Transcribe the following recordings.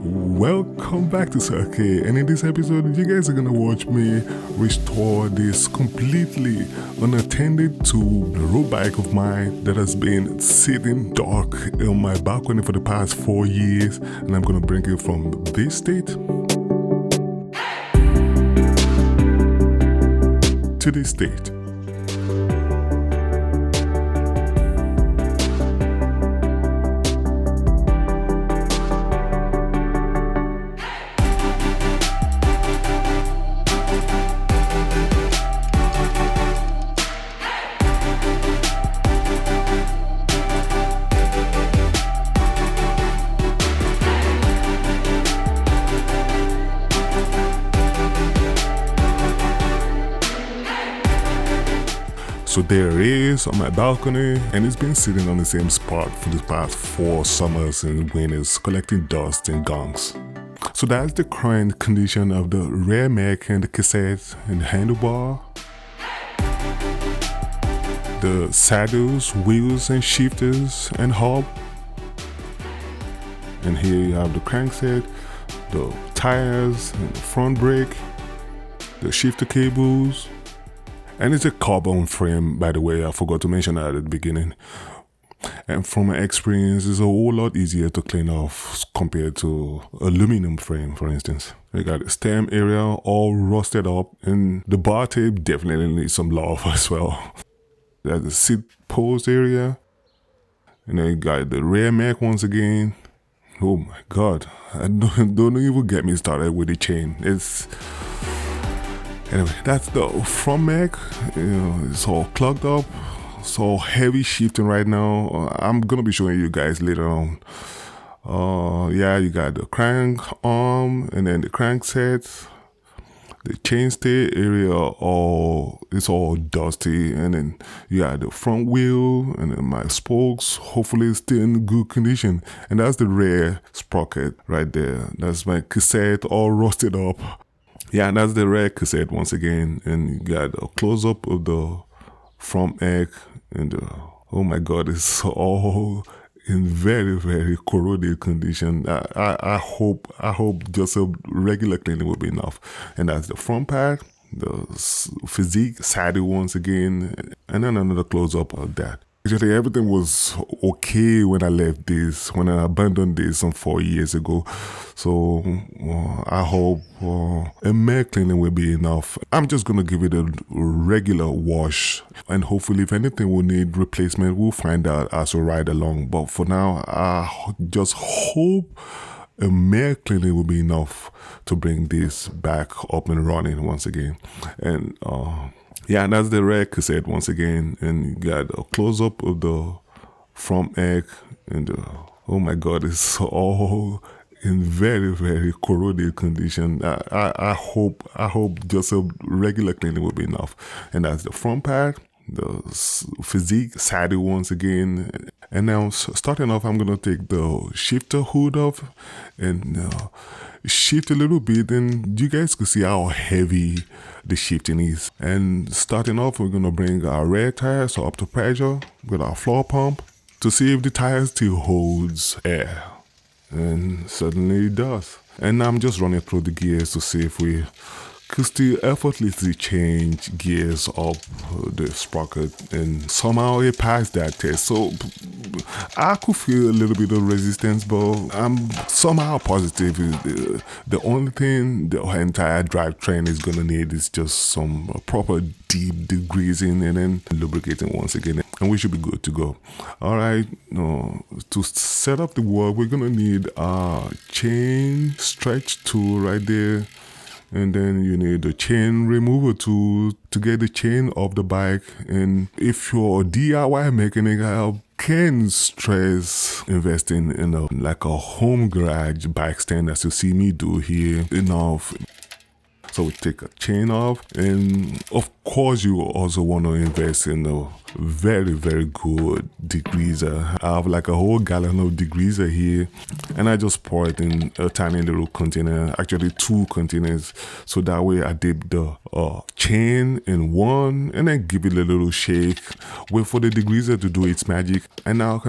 Welcome back to Circuit, and in this episode you guys are gonna watch me restore this completely unattended to road bike of mine that has been sitting dark on my balcony for the past 4 years, and I'm gonna bring it from this state to this state. So there it is on my balcony, and it's been sitting on the same spot for the past 4 summers and winters, collecting dust and gunks. So that's the current condition of the rear mech and the cassette and the handlebar, the saddles, wheels and shifters and hub. And here you have the crankset, the tires and the front brake, the shifter cables. And it's a carbon frame, by the way, I forgot to mention that at the beginning. And from my experience, it's a whole lot easier to clean off compared to aluminum frame, for instance. You got the stem area all rusted up, and the bar tape definitely needs some love as well. There's the seat post area, and then you got the rear mech once again. Oh my god, don't even get me started with the chain. Anyway, that's the front mech. It's all clogged up. It's all heavy shifting right now. I'm gonna be showing you guys later on. Yeah, you got the crank arm and then the crankset. The chainstay area, it's all dusty, and then you got the front wheel and then my spokes. Hopefully, it's still in good condition. And that's the rear sprocket right there. That's my cassette all rusted up. Yeah, and that's the rear cassette once again, and you got a close-up of the front mech, and oh my god, it's all in very, very corroded condition. I hope just a regular cleaning will be enough. And that's the front pad, the physique saddle once again, and then another close-up of that. Actually, everything was okay when I left this, when I abandoned this some 4 years ago. So I hope a mech cleaning will be enough. I'm just going to give it a regular wash, and hopefully if anything will need replacement, we'll find out as we ride along. But for now, I just hope a mech cleaning will be enough to bring this back up and running once again. And yeah, that's the rear cassette once again, and you got a close-up of the front mech, and oh my god, it's all in very, very corroded condition. I hope just a regular cleaning will be enough. And that's the front pad, the physique saddle once again. And now starting off, I'm gonna take the shifter hood off and shift a little bit, and you guys can see how heavy the shifting is. And starting off, we're gonna bring our rear tires up to pressure with our floor pump to see if the tire still holds air. And suddenly it does. And I'm just running through the gears to see if we could still effortlessly change gears up the sprocket, and somehow it passed that test. So I could feel a little bit of resistance, but I'm somehow positive. The only thing the entire drivetrain is gonna need is just some proper deep degreasing and then lubricating once again, and we should be good to go. All right, to set up the work, we're gonna need a chain stretch tool right there. And then you need a chain remover tool to get the chain off the bike. And if you're a DIY mechanic, I can stress investing in like a home garage bike stand, as you see me do here, enough. So we take a chain off, and of course you also want to invest in a very, very good degreaser. I have like a whole gallon of degreaser here, and I just pour it in a tiny little container, actually 2 containers, so that way I dip the chain in one and then give it a little shake, wait for the degreaser to do its magic. And now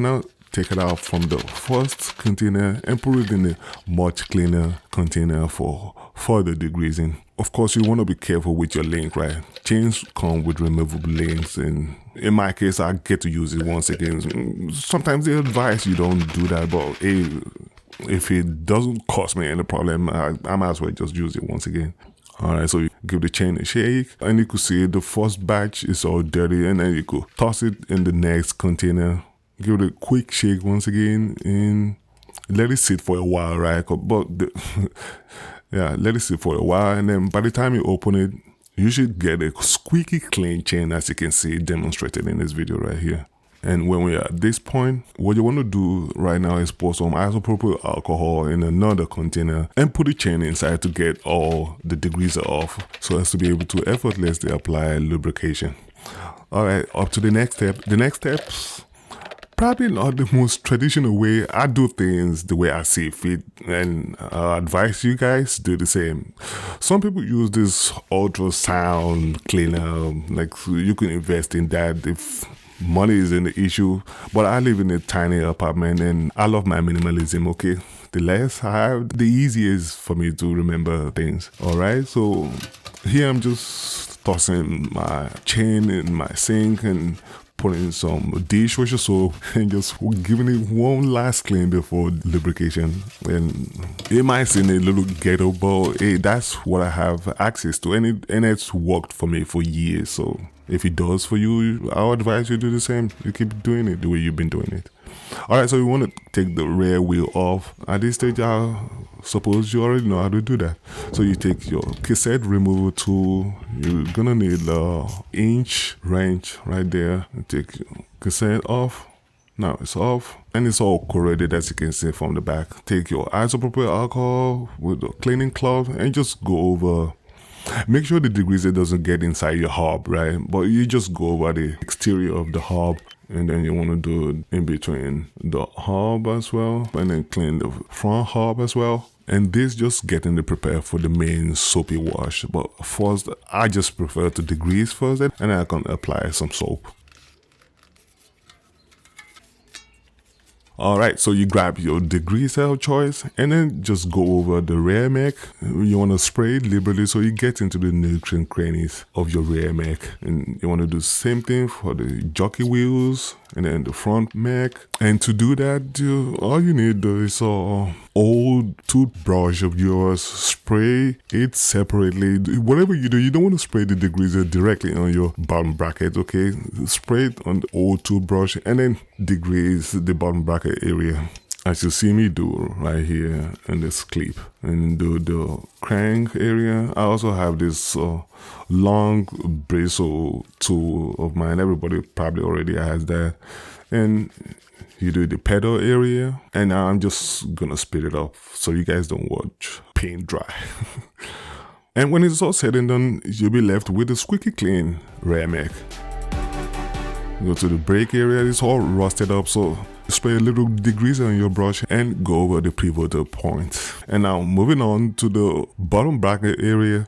take it out from the first container and put it in a much cleaner container for further degreasing. Of course, you want to be careful with your link, right? Chains come with removable links, and in my case, I get to use it once again. Sometimes they advise you don't do that, but hey, if it doesn't cause me any problem, I might as well just use it once again. Alright, so you give the chain a shake, and you could see the first batch is all dirty, and then you could toss it in the next container. Give it a quick shake once again, and let it sit for a while, right? But yeah, let it sit for a while, and then by the time you open it, you should get a squeaky clean chain, as you can see demonstrated in this video right here. And when we are at this point, what you want to do right now is pour some isopropyl alcohol in another container and put the chain inside to get all the degreaser off, so as to be able to effortlessly apply lubrication. Alright, up to the next step. The next steps, probably not the most traditional way. I do things the way I see fit, and I advise you guys do the same. Some people use this ultrasound cleaner, like you can invest in that if money isn't the issue, but I live in a tiny apartment and I love my minimalism, okay? The less I have, the easier it is for me to remember things, alright? So here I'm just tossing my chain in my sink and putting some dishwasher soap and just giving it one last clean before lubrication. And it might seem a little ghetto, but hey, that's what I have access to, and it's worked for me for years. So if it does for you, I'll advise you to do the same. You keep doing it the way you've been doing it. Alright, so you want to take the rear wheel off. At this stage, I suppose you already know how to do that. So you take your cassette removal tool. You're gonna need an inch wrench right there. You take your cassette off. Now it's off, and it's all corroded, as you can see from the back. Take your isopropyl alcohol with a cleaning cloth and just go over. Make sure the degreaser doesn't get inside your hub, right? But you just go over the exterior of the hub, and then you want to do it in between the hub as well, and then clean the front hub as well. And this just getting it prepared for the main soapy wash. But first, I just prefer to degrease first, and then I can apply some soap. Alright, so you grab your degreaser of choice and then just go over the rear mech. You want to spray it liberally so you get into the nooks and crannies of your rear mech. And you want to do the same thing for the jockey wheels and then the front mech. And to do that, all you need is an old toothbrush of yours. Spray it separately. Whatever you do, you don't want to spray the degreaser directly on your bottom bracket, okay? Spray it on the old toothbrush and then degrease the bottom bracket area, as you see me do right here in this clip. And do the crank area. I also have this long bristle tool of mine. Everybody probably already has that. And you do the pedal area, and now I'm just gonna speed it up so you guys don't watch paint dry. And when it's all said and done, you'll be left with a squeaky clean rear mech. Go to the brake area, it's all rusted up, so spray a little degreaser on your brush and go over the pivotal point. And now moving on to the bottom bracket area.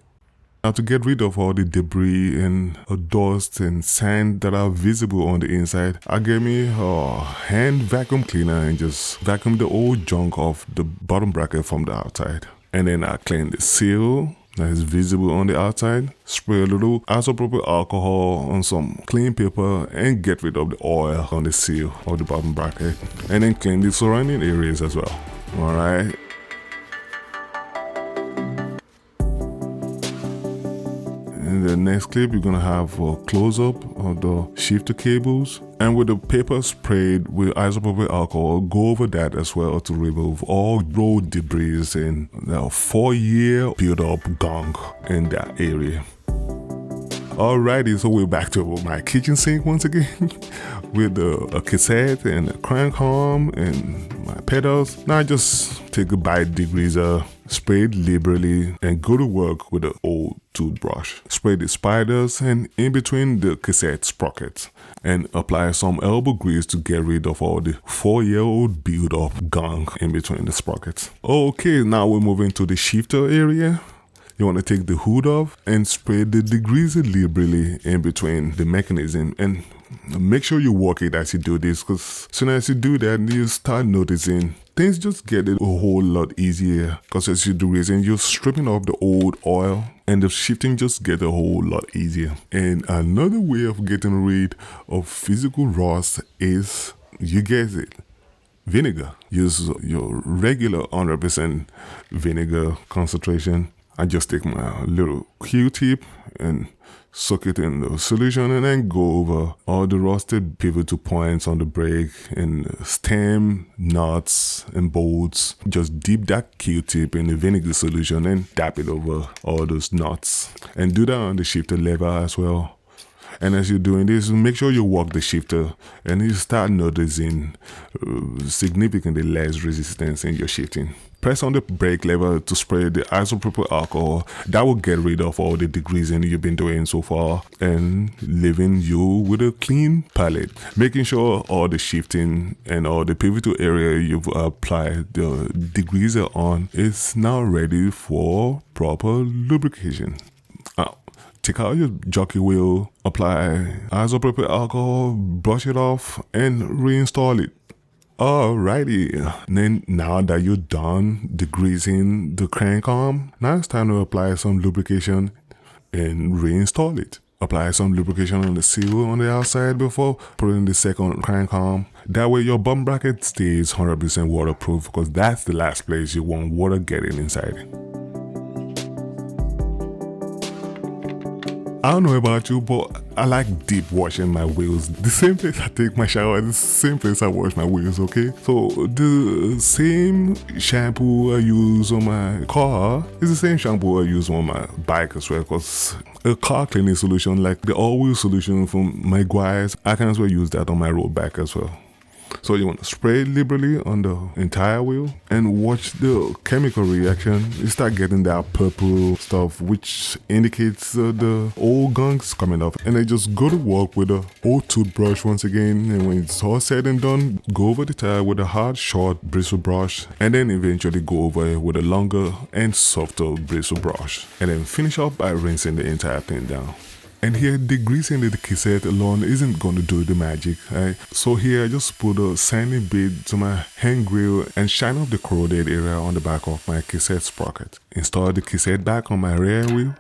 Now to get rid of all the debris and dust and sand that are visible on the inside, I gave me a hand vacuum cleaner and just vacuum the old junk off the bottom bracket from the outside. And then I clean the seal that is visible on the outside, spray a little isopropyl alcohol on some clean paper and get rid of the oil on the seal of the bottom bracket, and then clean the surrounding areas as well. Alright. In the next clip, you're gonna have a close-up of the shifter cables, and with the paper sprayed with isopropyl alcohol, go over that as well to remove all road debris and 4-year build-up gunk in that area. Alrighty, so we're back to my kitchen sink once again with a cassette and a crank arm and my pedals. Now I just take a bite degreaser, spray it liberally, and go to work with an old toothbrush. Spray the spiders and in between the cassette sprockets, and apply some elbow grease to get rid of all the 4-year-old build-up gunk in between the sprockets. Okay, now we're moving to the shifter area. You want to take the hood off and spray the degreaser liberally in between the mechanism. And Make sure you walk it as you do this, because soon as you do that, you start noticing things just get a whole lot easier, because as you do degreasing, you're stripping off the old oil and the shifting just get a whole lot easier. And another way of getting rid of physical rust is, you guess it, vinegar. Use your regular 100% vinegar concentration. I just take my little Q-tip and soak it in the solution and then go over all the rusted pivotal points on the brake and stem, nuts, and bolts. Just dip that Q-tip in the vinegar solution and dab it over all those nuts. And do that on the shifter lever as well. And as you're doing this, make sure you walk the shifter and you start noticing significantly less resistance in your shifting. Press on the brake lever to spray the isopropyl alcohol. That will get rid of all the degreasing you've been doing so far and leaving you with a clean palette. Making sure all the shifting and all the pivotal area you've applied the degreaser on is now ready for proper lubrication. Take out your jockey wheel, apply isopropyl alcohol, brush it off, and reinstall it. Alrighty, then now that you're done degreasing the crank arm, now it's time to apply some lubrication and reinstall it. Apply some lubrication on the seal on the outside before putting the second crank arm. That way your bump bracket stays 100% waterproof, because that's the last place you want water getting inside. I don't know about you, but I like deep washing my wheels. The same place I take my shower, the same place I wash my wheels, okay? So the same shampoo I use on my car is the same shampoo I use on my bike as well, because a car cleaning solution like the all-wheel solution from my Guides, I can as well use that on my road bike as well. So you want to spray liberally on the entire wheel and watch the chemical reaction. You start getting that purple stuff, which indicates the old gunk's coming off. And then just go to work with a old toothbrush once again. And when it's all said and done, go over the tire with a hard, short bristle brush. And then eventually go over it with a longer and softer bristle brush. And then finish off by rinsing the entire thing down. And here, degreasing the cassette alone isn't going to do the magic, right? So here, I just put a sanding bit to my hand grill and shine off the corroded area on the back of my cassette sprocket. Install the cassette back on my rear wheel.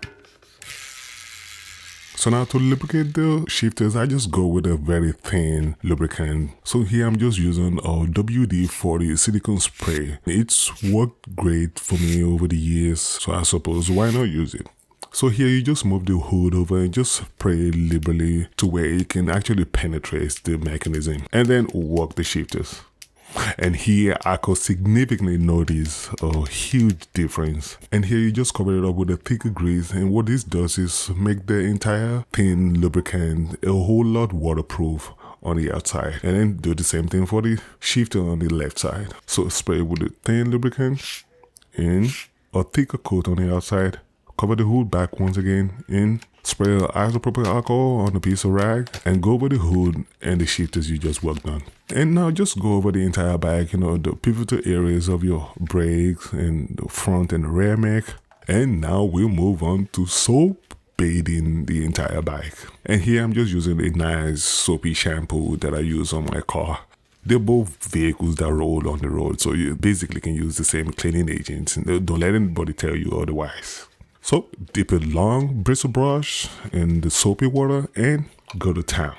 So now to lubricate the shifters, I just go with a very thin lubricant. So here I'm just using a WD-40 silicone spray. It's worked great for me over the years, so I suppose why not use it? So here you just move the hood over and just spray liberally to where it can actually penetrate the mechanism and then work the shifters. And here I could significantly notice a huge difference. And here you just cover it up with a thicker grease, and what this does is make the entire thin lubricant a whole lot waterproof on the outside. And then do the same thing for the shifter on the left side. So spray with the thin lubricant and a thicker coat on the outside. Cover the hood back once again and spray isopropyl alcohol on a piece of rag and go over the hood and the shifters you just worked on. And now just go over the entire bike, the pivotal areas of your brakes and the front and the rear mech. And now we'll move on to soap bathing the entire bike. And here I'm just using a nice soapy shampoo that I use on my car. They're both vehicles that roll on the road, so you basically can use the same cleaning agents. And don't let anybody tell you otherwise. So dip a long bristle brush in the soapy water and go to town.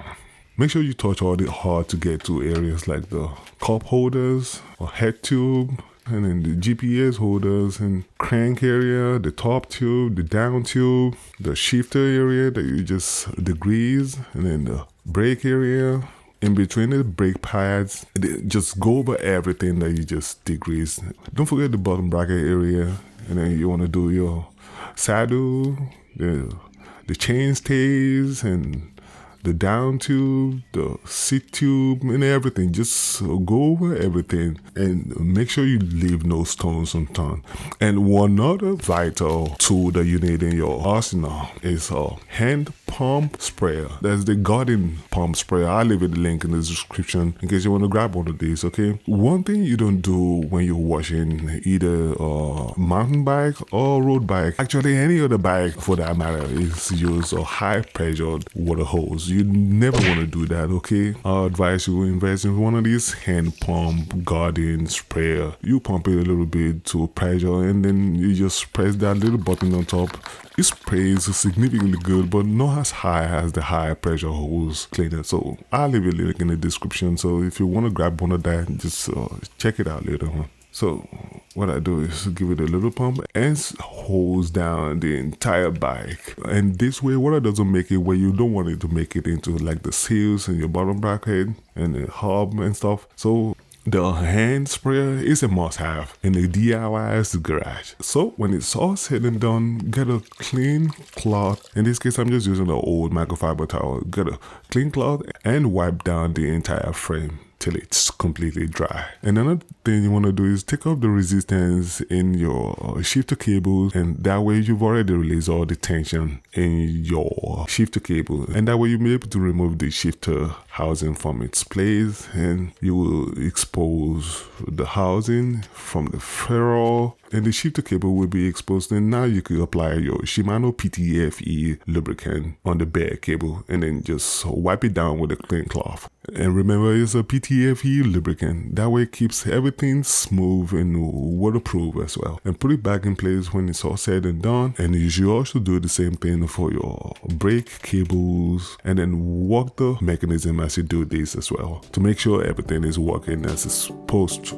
Make sure you touch all the hard to get to areas like the cup holders or head tube, and then the GPS holders and crank area, the top tube, the down tube, the shifter area that you just degrease, and then the brake area. In between the brake pads, just go over everything that you just degreased. Don't forget the bottom bracket area, and then you want to do your saddle, the chain stays, and the down tube, the seat tube, and everything. Just go over everything and make sure you leave no stones unturned. And one other vital tool that you need in your arsenal is a hand pump sprayer. That's the garden pump sprayer. I'll leave the link in the description in case you want to grab one of these, okay? One thing you don't do when you're washing either a mountain bike or road bike, actually any other bike for that matter, is use a high pressure water hose. because you never want to do that, okay? I advise you invest in one of these hand pump garden sprayer. You pump it a little bit to pressure and then you just press that little button on top. It sprays significantly good, but not as high as the high pressure hose cleaner. So I'll leave a link in the description. So if you want to grab one of that, just check it out later on. So what I do is give it a little pump and hose down the entire bike. And this way, water doesn't make it where you don't want it to make it into like the seals and your bottom bracket and the hub and stuff. So the hand sprayer is a must-have in the DIY's garage. So when it's all said and done, get a clean cloth. In this case, I'm just using an old microfiber towel. Get a clean cloth and wipe down the entire frame till it's completely dry. And another thing you want to do is take off the resistance in your shifter cables, and that way you've already released all the tension in your shifter cable, and that way you'll be able to remove the shifter housing from its place, and you will expose the housing from the ferrule, and the shifter cable will be exposed. And now you can apply your Shimano PTFE lubricant on the bare cable and then just wipe it down with a clean cloth. And remember, it's a PTFE lubricant. That way it keeps everything smooth and waterproof as well. And put it back in place when it's all said and done. And you should also do the same thing for your brake cables, and then work the mechanism as you do this as well to make sure everything is working as it's supposed to.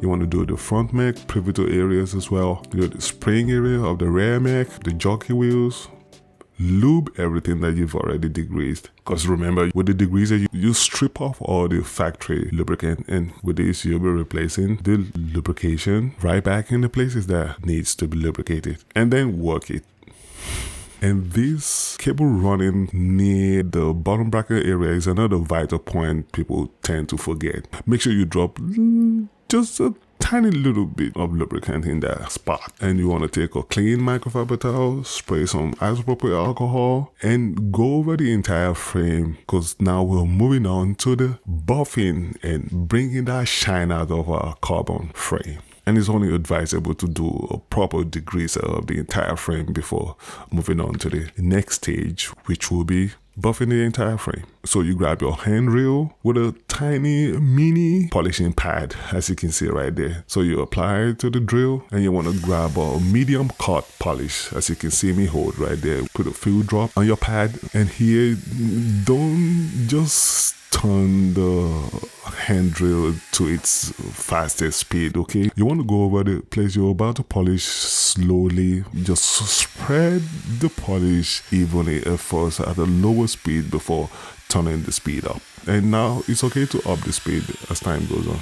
You want to do the front mech, pivotal areas as well. Do the spring area of the rear mech, the jockey wheels. Lube everything that you've already degreased. Because remember, with the degreaser, you strip off all the factory lubricant, and with this, you'll be replacing the lubrication right back in the places that needs to be lubricated, and then work it. And this cable running near the bottom bracket area is another vital point people tend to forget. Make sure you drop just a tiny little bit of lubricant in that spot. And you want to take a clean microfiber towel, spray some isopropyl alcohol, and go over the entire frame, because now we're moving on to the buffing and bringing that shine out of our carbon frame. And it's only advisable to do a proper degreaser of the entire frame before moving on to the next stage, which will be buffing the entire frame. So you grab your handrail with a tiny mini polishing pad, as you can see right there. So you apply it to the drill, and you want to grab a medium cut polish, as you can see me hold right there. Put a few drops on your pad, and here, don't just turn the hand drill to its fastest speed, okay? You want to go over the place you're about to polish slowly. Just spread the polish evenly at first at a lower speed before turning the speed up. And now it's okay to up the speed as time goes on.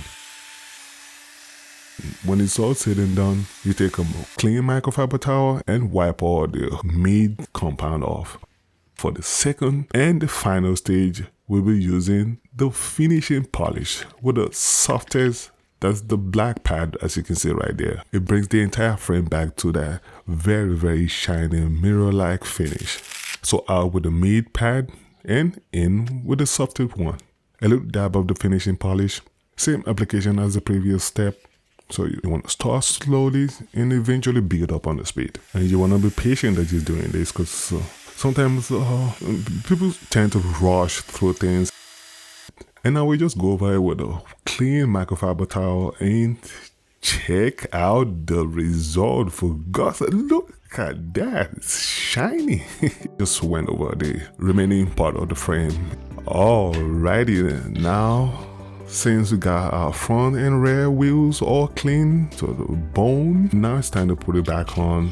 When it's all said and done, you take a clean microfiber towel and wipe all the mid compound off. For the second and the final stage, we'll be using the finishing polish with the softest. That's the black pad, as you can see right there. It brings the entire frame back to that very, very shiny mirror-like finish. So out with the mid pad and in with the softest one. A little dab of the finishing polish. Same application as the previous step. So you want to start slowly and eventually build up on the speed. And you want to be patient that you're doing this, because sometimes people tend to rush through things. And now we just go over it with a clean microfiber towel and check out the result. For God's sake, look at that, it's shiny. Just went over the remaining part of the frame. Alrighty then, now since we got our front and rear wheels all clean to the bone, now it's time to put it back on.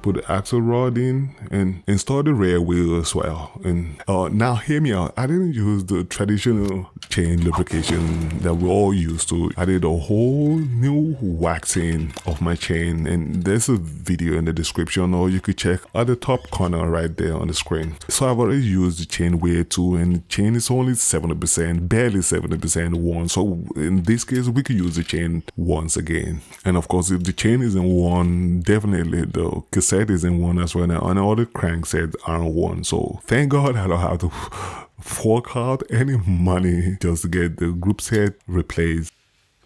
Put the axle rod in and install the rear wheel as well. And now hear me out. I didn't use the traditional chain lubrication that we're all used to. I did a whole new waxing of my chain, and there's a video in the description, or you could check at the top corner right there on the screen. So I've already used the chain wear too, and the chain is only 70%, barely 70% worn. So in this case, we could use the chain once again. And of course, if the chain isn't worn, definitely the cassette isn't worn as well now, and all the cranksets aren't worn. So thank God I don't have to fork out any money just to get the group set replaced.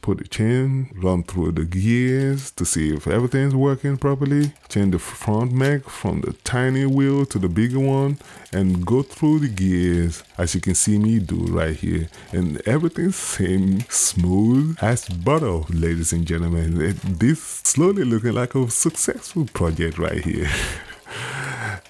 put the chain, run through the gears to see if everything's working properly, change the front mech from the tiny wheel to the bigger one, and go through the gears as you can see me do right here, and everything seems smooth as butter, ladies and gentlemen. This slowly looking like a successful project right here.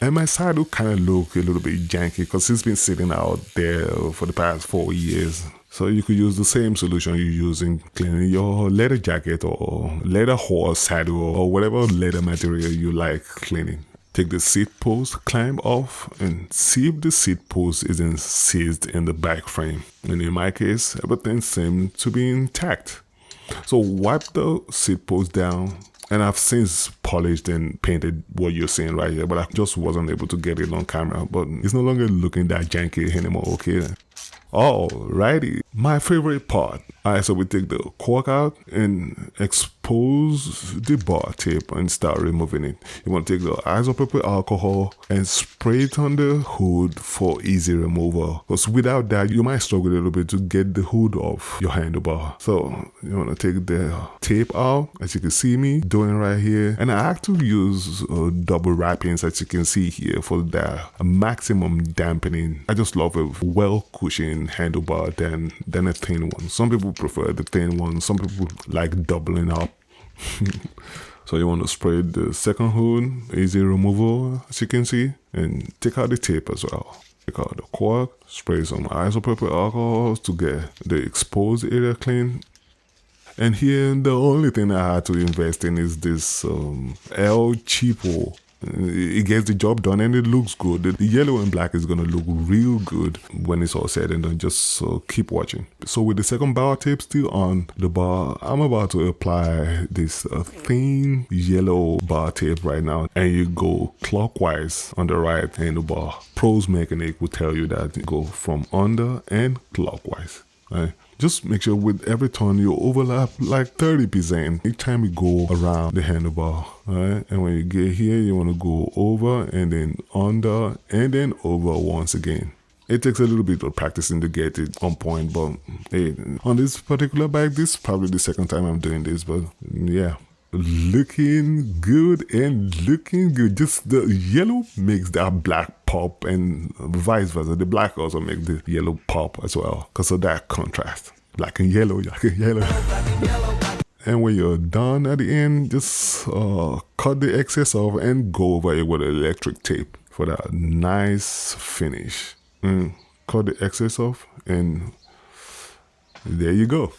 And my side will kind of look a little bit janky because it's been sitting out there for the past 4 years. So you could use the same solution you use in cleaning your leather jacket or leather horse saddle or whatever leather material you like cleaning. Take the seat post, climb off, and see if the seat post isn't seized in the back frame. And in my case, everything seemed to be intact. So wipe the seat post down, and I've since polished and painted what you're seeing right here, but I just wasn't able to get it on camera. But it's no longer looking that janky anymore, okay? Alrighty, my favorite part. Alright, so we take the cork out and expose the bar tape and start removing it. You want to take the isopropyl alcohol and spray it on the hood for easy removal. Because without that, you might struggle a little bit to get the hood off your handlebar. So you want to take the tape out, as you can see me doing right here. And I actually use double wrappings, as you can see here, for the maximum dampening. I just love a well-cushioned handlebar than a thin one. Some people prefer the thin one, some people like doubling up. So you want to spray the second hood, easy removal, as you can see, and take out the tape as well. Take out the cork, spray some isopropyl alcohol to get the exposed area clean. And here the only thing I had to invest in is this El Cheapo. It gets the job done and it looks good. The yellow and black is going to look real good when it's all said and done. Just keep watching. So with the second bar tape still on the bar, I'm about to apply this thin yellow bar tape right now. And you go clockwise on the right handlebar. Pros Mechanic will tell you that you go from under and clockwise. Right? Just make sure with every turn you overlap like 30% each time you go around the handlebar. Alright, and when you get here, you want to go over and then under and then over once again. It takes a little bit of practicing to get it on point, but hey, on this particular bike, this is probably the second time I'm doing this, but yeah. Looking good and looking good. Just the yellow makes that black pop and vice versa. The black also makes the yellow pop as well because of that contrast. Black and yellow, black and yellow. And when you're done at the end, just cut the excess off and go over it with electric tape for that nice finish. Cut the excess off and there you go.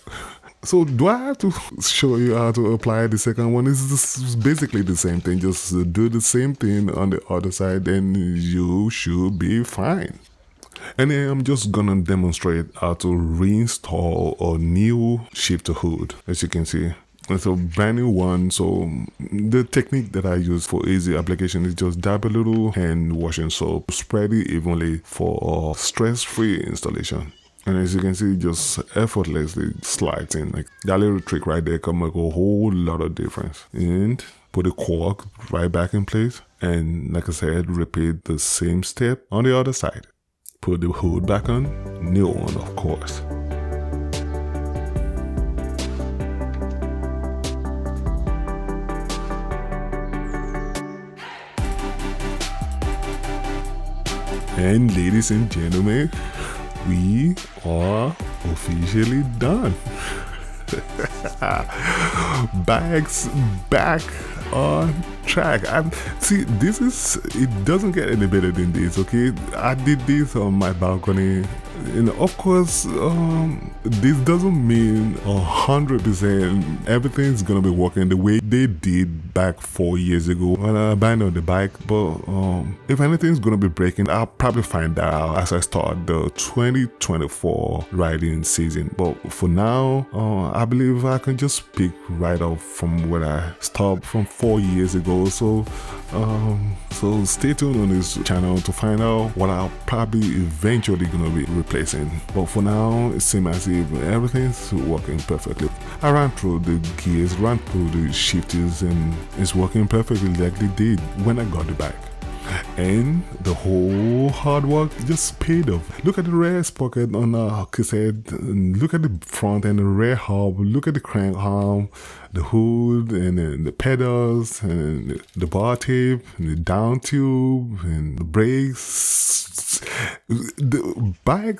So do I have to show you how to apply the second one? It's basically the same thing. Just do the same thing on the other side and you should be fine. And then I'm just gonna demonstrate how to reinstall a new shifter hood. As you can see, it's a brand new one. So the technique that I use for easy application is just dab a little hand washing soap, spread it evenly for stress-free installation. And as you can see, just effortlessly slides in. Like that little trick right there can make a whole lot of difference. And put the cork right back in place. And like I said, repeat the same step on the other side. Put the hood back on, new one of course. And ladies and gentlemen, we are officially done. Bags back on track. See, it doesn't get any better than this, okay? I did this on my balcony. And of course, this doesn't mean 100% everything's gonna be working the way they did back 4 years ago when I abandoned the bike. But if anything's gonna be breaking, I'll probably find that out as I start the 2024 riding season. But for now, I believe I can just pick right up from where I stopped from 4 years ago. So stay tuned on this channel to find out what I'll probably eventually gonna be replacing. But for now, it seems as if everything's working perfectly. I ran through the gears, ran through the shifters, and it's working perfectly like they did when I got the bike. and the whole hard work just paid off. Look at the rear sprocket on the cassette, and look at the front and the rear hub, look at the crank arm, the hood, and then the pedals, and the bar tape, and the down tube, and the brakes. The bike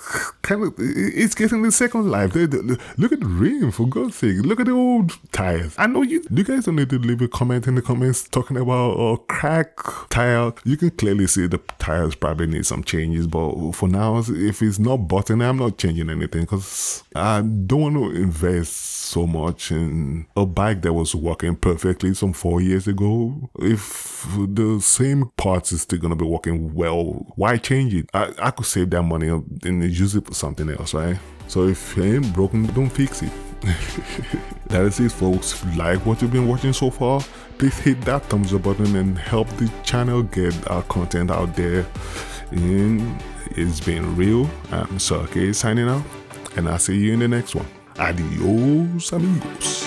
it's getting the second life. Look at the rim, for God's sake. Look at the old tires. I know you guys don't need to leave a comment in the comments talking about crack tire. You can clearly see the tires probably need some changes, but for now, if it's not button, I'm not changing anything because I don't want to invest so much in a bike that was working perfectly some 4 years ago. If the same parts is still gonna be working well, why change it? I could save that money and use it for something else, right? So if it ain't broken, don't fix it. That is it, folks. If you like what you've been watching so far, please hit that thumbs up button and help the channel get our content out there. And it's been real. I'm Sir K signing out, and I'll see you in the next one. Adios, amigos.